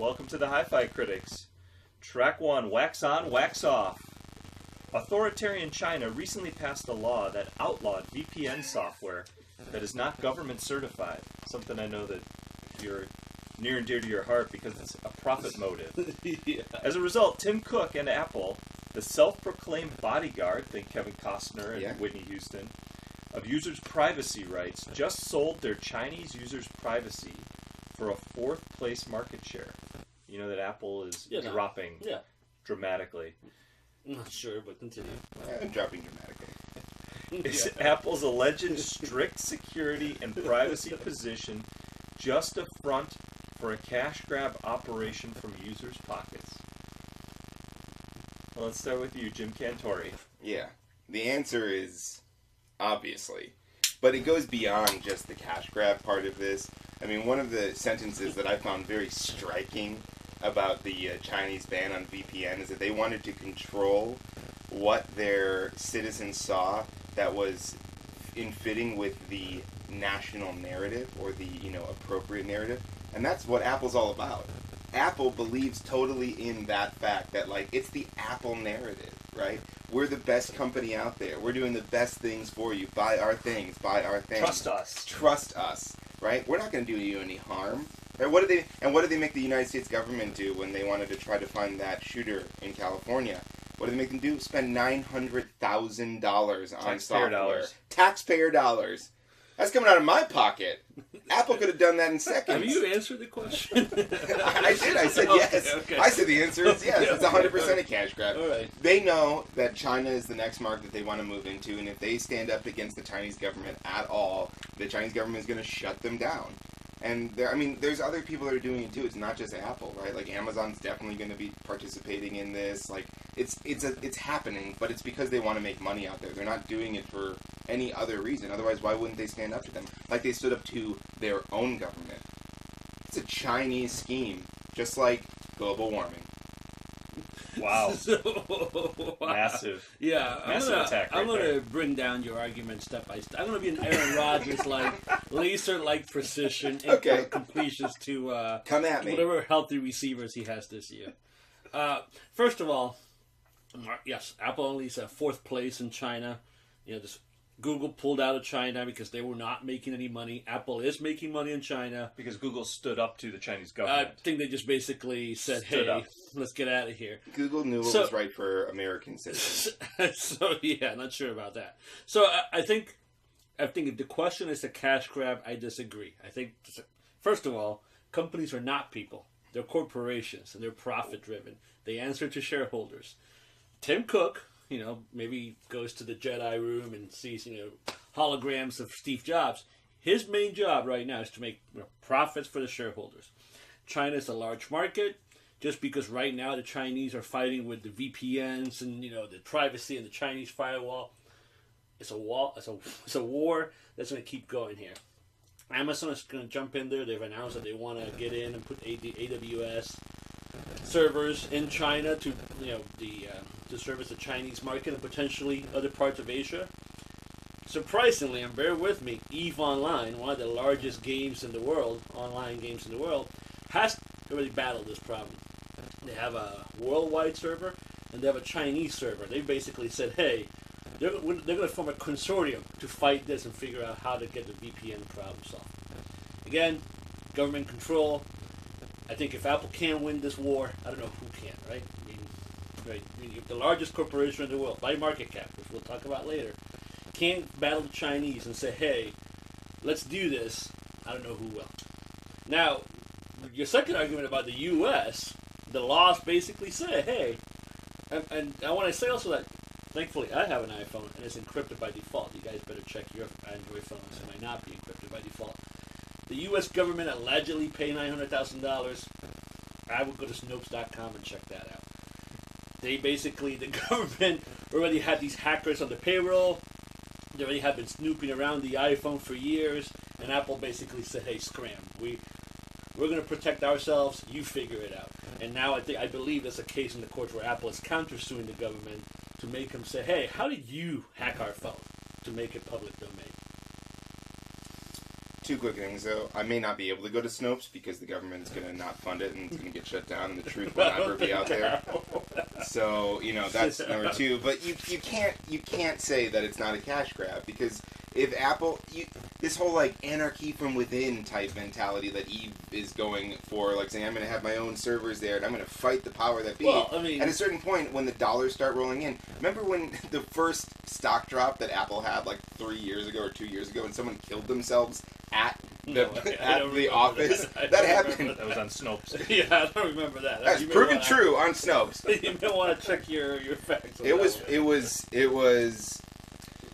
Welcome to the HiFi Critics. Track 1, Wax On, Wax Off. Authoritarian China recently passed a law that outlawed VPN software that is not government certified. Something I know that you're near and dear to your heart because it's a profit motive. Yeah. As a result, Tim Cook and Apple, the self-proclaimed bodyguard, think Kevin Costner and Whitney Houston, of users' privacy rights, just sold their Chinese users' privacy for a 4th place market share. You know that Apple is dropping dramatically. I'm not sure, but continue. Dropping dramatically. Is Apple's alleged strict security and privacy position just a front for a cash grab operation from users' pockets? Well, let's start with you, Jim Cantori. Yeah. The answer is obviously. But it goes beyond just the cash grab part of this. I mean, one of the sentences that I found very striking about the Chinese ban on VPN is that they wanted to control what their citizens saw that was in fitting with the national narrative or the, appropriate narrative. And that's what Apple's all about. Apple believes totally in that fact that, it's the Apple narrative, right? We're the best company out there. We're doing the best things for you. Buy our things. Buy our things. Trust us. Trust us, right? We're not going to do you any harm. Right? What did they make the United States government do when they wanted to try to find that shooter in California? What did they make them do? Spend $900,000 on software. Dollars. Taxpayer dollars. That's coming out of my pocket. Apple could have done that in seconds. Have you answered the question? I did. I said yes. Okay. I said the answer is yes. It's 100% a cash grab. All right. They know that China is the next market that they want to move into, and if they stand up against the Chinese government at all, the Chinese government is going to shut them down. And there's other people that are doing it too. It's not just Apple, right? Amazon's definitely going to be participating in this. It's happening, but it's because they want to make money out there. They're not doing it for any other reason. Otherwise, why wouldn't they stand up to them? Like they stood up to their own government. It's a Chinese scheme, just like global warming. Wow. Wow. Massive. Yeah, Massive attack I'm right going there. to bring down your argument step by step. I'm going to be an Aaron Rodgers-like, laser-like precision and completions to come at me. Whatever healthy receivers he has this year. First of all, yes, Apple only is at 4th place in China. Google pulled out of China because they were not making any money. Apple is making money in China. Because Google stood up to the Chinese government. I think they just basically said, let's get out of here. Google knew what was right for American citizens. Not sure about that. So I think if the question is a cash grab, I disagree. I think, first of all, companies are not people. They're corporations, and they're profit-driven. They answer to shareholders. Tim Cook, maybe goes to the Jedi room and sees, holograms of Steve Jobs. His main job right now is to make profits for the shareholders. China is a large market. Just because right now the Chinese are fighting with the VPNs and, the privacy and the Chinese firewall, it's a war that's going to keep going here. Amazon is going to jump in there. They've announced that they want to get in and put AWS servers in China to to service the Chinese market and potentially other parts of Asia. Surprisingly, and bear with me, EVE Online, one of the largest games in the world, online games in the world, has already battled this problem. They have a worldwide server and they have a Chinese server. They basically said, hey, they're going to form a consortium to fight this and figure out how to get the VPN problem solved. Again, government control. I think if Apple can't win this war, I don't know who can, right? If the largest corporation in the world, by market cap, which we'll talk about later, can't battle the Chinese and say, hey, let's do this, I don't know who will. Now, your second argument about the U.S., the laws basically say, hey, and I want to say also that, thankfully, I have an iPhone, and it's encrypted by default. You guys better check your Android phones. It might not be encrypted by default. The U.S. government allegedly paid $900,000. I would go to Snopes.com and check that out. The government already had these hackers on the payroll. They already have been snooping around the iPhone for years. And Apple basically said, hey, scram. We're going to protect ourselves. You figure it out. And now I believe there's a case in the courts where Apple is countersuing the government to make them say, hey, how did you hack our phone to make it public domain? two quick things, though. I may not be able to go to Snopes because the government's going to not fund it and it's going to get shut down and the truth will never be out there. So, that's number two. But you can't say that it's not a cash grab because if Apple... this whole, like, anarchy from within type mentality that Eve is going for, like, saying, I'm going to have my own servers there and I'm going to fight the power that be. Well, I mean... At a certain point, when the dollars start rolling in... Remember when the first stock drop that Apple had, like, 3 years ago or 2 years ago and someone killed themselves at the office? That happened. That was on Snopes. Yeah, I don't remember that. That's proven true on Snopes. You may want to check your facts. It was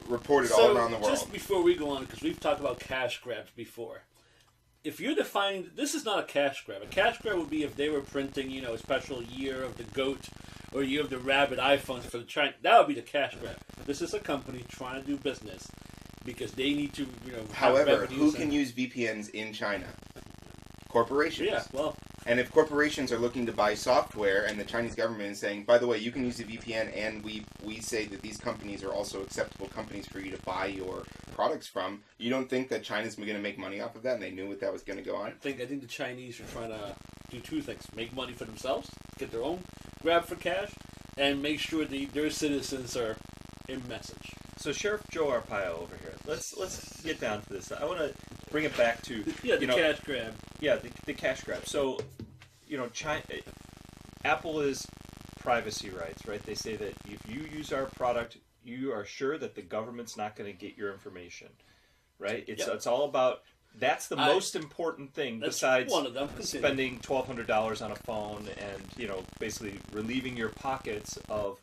reported all around the world. Just before we go on, because we've talked about cash grabs before. If you're defined, this is not a cash grab. A cash grab would be if they were printing, a special year of the goat or year of the rabbit iPhones for the China. That would be the cash grab. This is a company trying to do business because they need to, However, who can use VPNs in China? Corporations. Yeah, well. And if corporations are looking to buy software and the Chinese government is saying, by the way, you can use the VPN and we say that these companies are also acceptable companies for you to buy your products from, you don't think that China's going to make money off of that and they knew what that was going to go on? I think the Chinese are trying to do two things. Make money for themselves, get their own grab for cash, and make sure their citizens are in message. So Sheriff Joe Arpaio over here. Let's get down to this. I want to bring it back to the cash grab. Yeah, the cash grab. So, China, Apple is privacy rights, right? They say that if you use our product, you are sure that the government's not going to get your information, right? It's all about. That's the most important thing besides one of them. Spending $1,200 on a phone and basically relieving your pockets of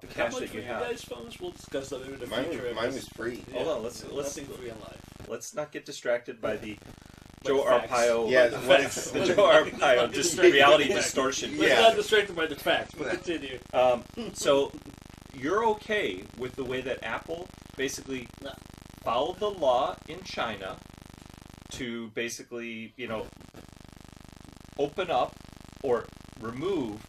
the cash that you have. You guys' phones? We'll discuss that in the future. Mine was free. Yeah. Hold on, let's nothing free in life. Let's not get distracted by the Joe Arpaio. Yeah, the Joe Arpaio reality distortion. Let's not distracted by the facts. But continue. So you're okay with the way that Apple basically followed the law in China to basically, open up or remove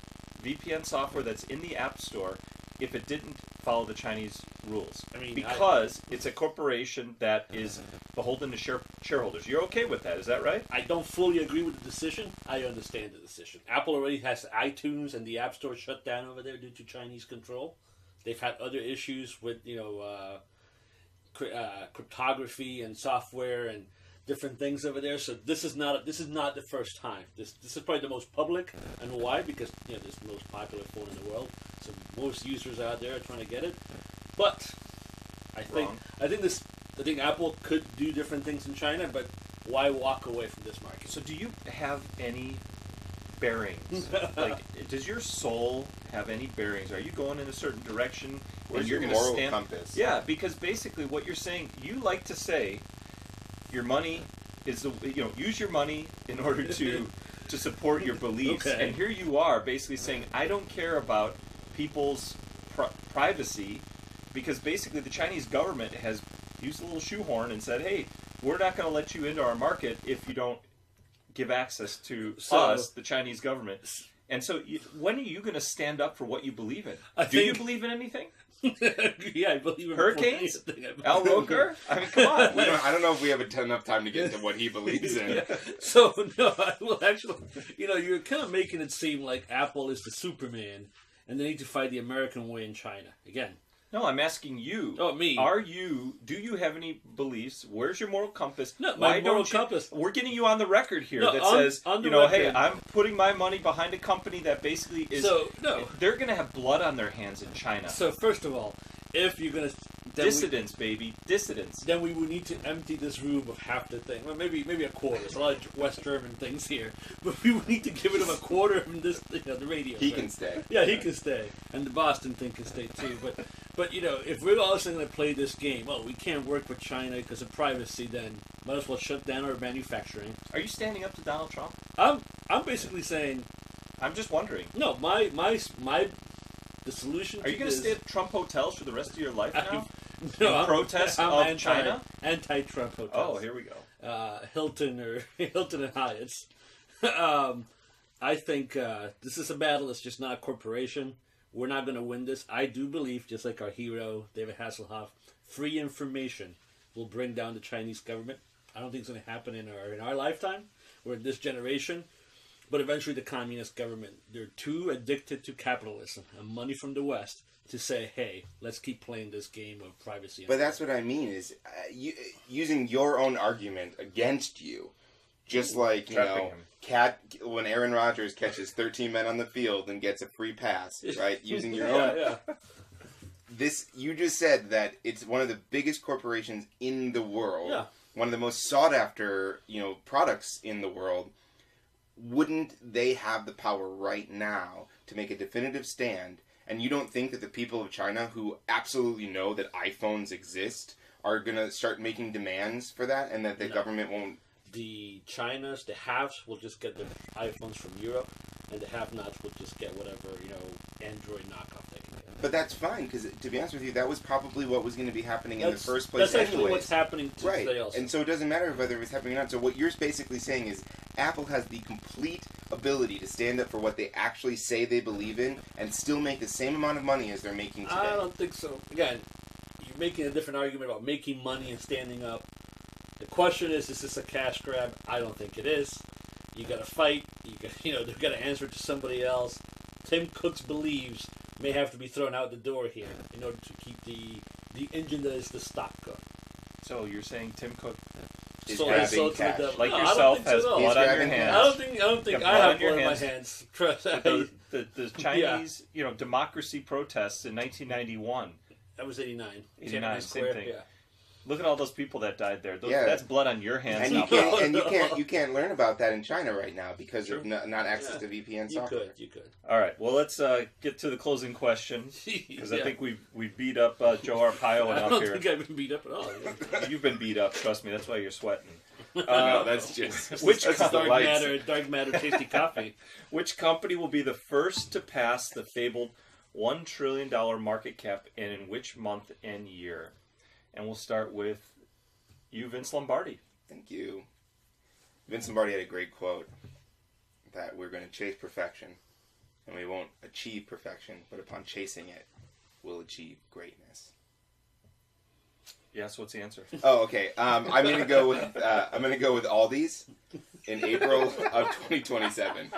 VPN software that's in the App Store if it didn't follow the Chinese rules. Because it's a corporation that is beholden to shareholders. You're okay with that, is that right? I don't fully agree with the decision. I understand the decision. Apple already has iTunes and the App Store shut down over there due to Chinese control. They've had other issues with, cryptography and software and different things over there. So this is not the first time. This is probably the most public. And why? Because this is the most popular phone in the world. So most users out there are trying to get it. But I think Apple could do different things in China, but why walk away from this market? So do you have any bearings? Does your soul have any bearings? Are you going in a certain direction? Where's your moral compass? Yeah, because basically what you're saying, you like to say your money is use your money in order to support your beliefs. Okay. And here you are basically saying, I don't care about people's privacy, because basically the Chinese government has used a little shoehorn and said, hey, we're not going to let you into our market if you don't give access to us, the Chinese government. And so when are you going to stand up for what you believe in? Do you believe in anything? Yeah, I believe in hurricanes. Al Roker. I mean, come on. I don't know if we have enough time to get into what he believes in. Yeah. So no, well, actually, you're kind of making it seem like Apple is the Superman, and they need to fight the American way in China again. No, I'm asking you. Oh, me. Do you have any beliefs? Where's your moral compass? No, my moral compass. We're getting you on the record here that says, hey, I'm putting my money behind a company that basically is... They're going to have blood on their hands in China. So, first of all, if you're going to... Dissidents, baby. Dissidents. Then we would need to empty this room of half the thing. Well, maybe a quarter. There's a lot of West German things here. But we would need to give him a quarter from this, the radio. He can stay. Yeah, he can stay. And the Boston thing can stay too. But if we're also going to play this game, well, we can't work with China because of privacy, then might as well shut down our manufacturing. Are you standing up to Donald Trump? I'm basically saying... I'm just wondering. No, the solution Are you going to stay at Trump hotels for the rest of your life now? No, in protest of China? Anti-Trump hotels. Oh, here we go. Hilton and Hyatt's. I think this is a battle. It's just not a corporation. We're not going to win this. I do believe, just like our hero, David Hasselhoff, free information will bring down the Chinese government. I don't think it's going to happen in our lifetime or in this generation. But eventually the communist government, they're too addicted to capitalism and money from the West to say, hey, let's keep playing this game of privacy. But that's what I mean is using your own argument against you. Just like, when Aaron Rodgers catches 13 men on the field and gets a free pass, right? Using your own... Yeah. You just said that it's one of the biggest corporations in the world. Yeah. One of the most sought after, products in the world. Wouldn't they have the power right now to make a definitive stand? And you don't think that the people of China who absolutely know that iPhones exist are going to start making demands for that and that the government won't... The Chinas, the haves, will just get their iPhones from Europe, and the have-nots will just get whatever, Android knockoff they can get. But that's fine, because to be honest with you, that was probably what was going to be happening in the first place. That's actually what's happening today also. And so it doesn't matter whether it was happening or not. So what you're basically saying is Apple has the complete ability to stand up for what they actually say they believe in and still make the same amount of money as they're making today. I don't think so. Again, you're making a different argument about making money and standing up. The question is this a cash grab? I don't think it is. You got to fight. They've got to answer it to somebody else. Tim Cook's beliefs may have to be thrown out the door here in order to keep the engine that is the stock going. So you're saying Tim Cook is grabbing cash. Like yourself has blood on your hands. I don't think I have blood on my hands. The Chinese, democracy protests in 1991. That was 89. 89, same thing. Yeah. Look at all those people that died there. That's blood on your hands. And you can't learn about that in China right now because of not access to VPN software. You could. All right. Well, let's get to the closing question because I think we beat up Joe Arpaio enough here. I don't think I've been beat up at all. You've been beat up. Trust me. That's why you're sweating. No, that's just dark matter, tasty coffee. Which company will be the first to pass the fabled $1 trillion market cap, and in which month and year? And we'll start with you, Vince Lombardi. Thank you. Vince Lombardi had a great quote that we're going to chase perfection, and we won't achieve perfection, but upon chasing it, we'll achieve greatness. Yes, what's the answer? Oh, okay. I'm going to go with Aldi's in April of 2027.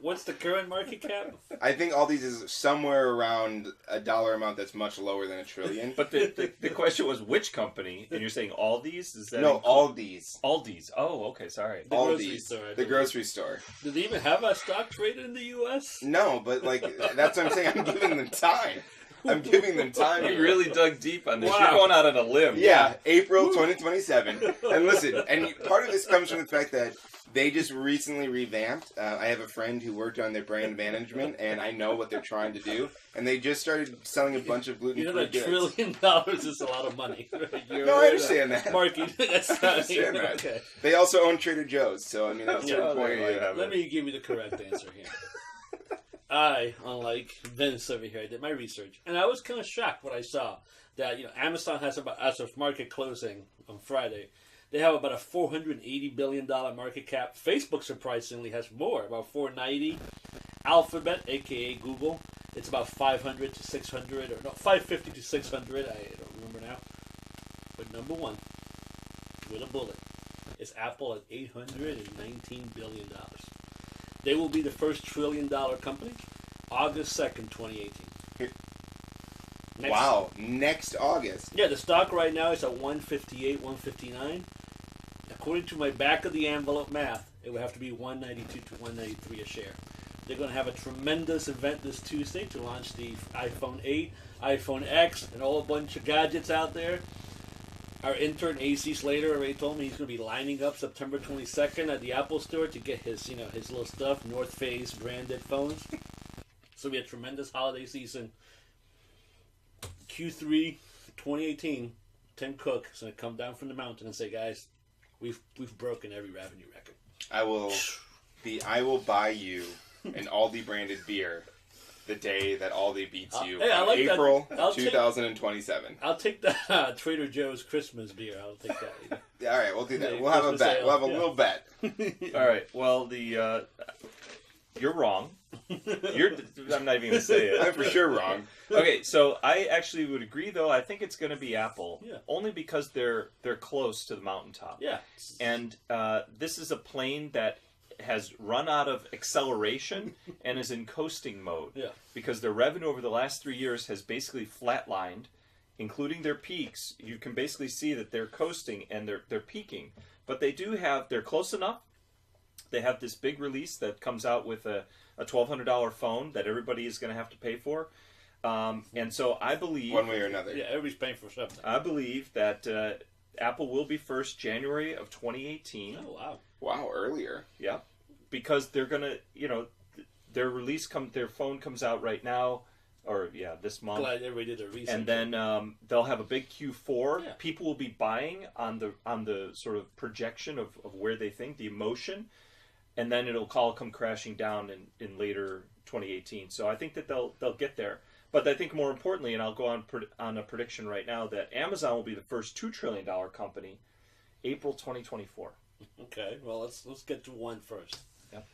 What's the current market cap? I think Aldi's is somewhere around a dollar amount that's much lower than $1 trillion. But the question was which company, and you're saying Aldi's? Is that Aldi's. Aldi's. Oh, okay. Sorry. Aldi's, the grocery store. Do they even have a stock traded in the U.S.? No, but that's what I'm saying. I'm giving them time. I'm giving them time. You really dug deep on this. Wow. You're going out on a limb. Yeah, April 2027. And listen, and part of this comes from the fact that they just recently revamped. I have a friend who worked on their brand management, and I know what they're trying to do. And they just started selling a bunch of gluten-free goods. $1 trillion is a lot of money. No, I understand that. Marky, that's not I understand that. Okay. They also own Trader Joe's, so I mean, that's the point. Let me give you the correct answer here. I, unlike Vince over here, did my research, and I was kind of shocked when I saw that Amazon has about, as of market closing on Friday, they have about a $480 billion market cap. Facebook surprisingly has more, about $490. Alphabet, aka Google, it's about 500 to 600, or no, 550 to 600. I don't remember now. But number one, with a bullet, is Apple at $819 billion. They will be the first $1 trillion company, August 2nd, 2018. Wow, next August. Yeah, the stock right now is at 158, 159. According to my back of the envelope math, it would have to be 192 to 193 a share. They're going to have a tremendous event this Tuesday to launch the iPhone 8, iPhone X, and a whole bunch of gadgets out there. Our intern, AC Slater, already told me he's going to be lining up September 22nd at the Apple Store to get his little stuff, North Face branded phones. So it'll be a tremendous holiday season. Q3 2018, Tim Cook is going to come down from the mountain and say, guys, we've broken every revenue record. I will buy you an Aldi branded beer the day that Aldi beats you. Hey, I like April 2027. I'll take that Trader Joe's Christmas beer. I'll take that. All right, we'll do that. We'll have a bet. We'll have a little bet. All right. Well, you're wrong. I'm not even going to say it. I'm for sure wrong. Okay, so I actually would agree, though. I think it's going to be Apple, Yeah. only because they're close to the mountaintop. Yeah. And this is a plane that has run out of acceleration and is in coasting mode. Yeah. Because their revenue over the last 3 years has basically flatlined, including their peaks. You can basically see that they're coasting and they're peaking. But they're close enough. They have this big release that comes out with a $1,200 phone that everybody is going to have to pay for. And so I believe... One way or another. Yeah, everybody's paying for something. I believe that Apple will be first January of 2018. Oh, wow. Wow, earlier. Yeah. Because they're going to, their phone comes out right now, or this month. Glad everybody did their research. And then they'll have a big Q4. Yeah. People will be buying on the sort of projection of where they think, the emotion, and then it'll all come crashing down in later 2018. So I think that they'll get there. But I think more importantly, and I'll go on a prediction right now, that Amazon will be the first $2 trillion company, April 2024. Okay, well let's get to one first. Yep.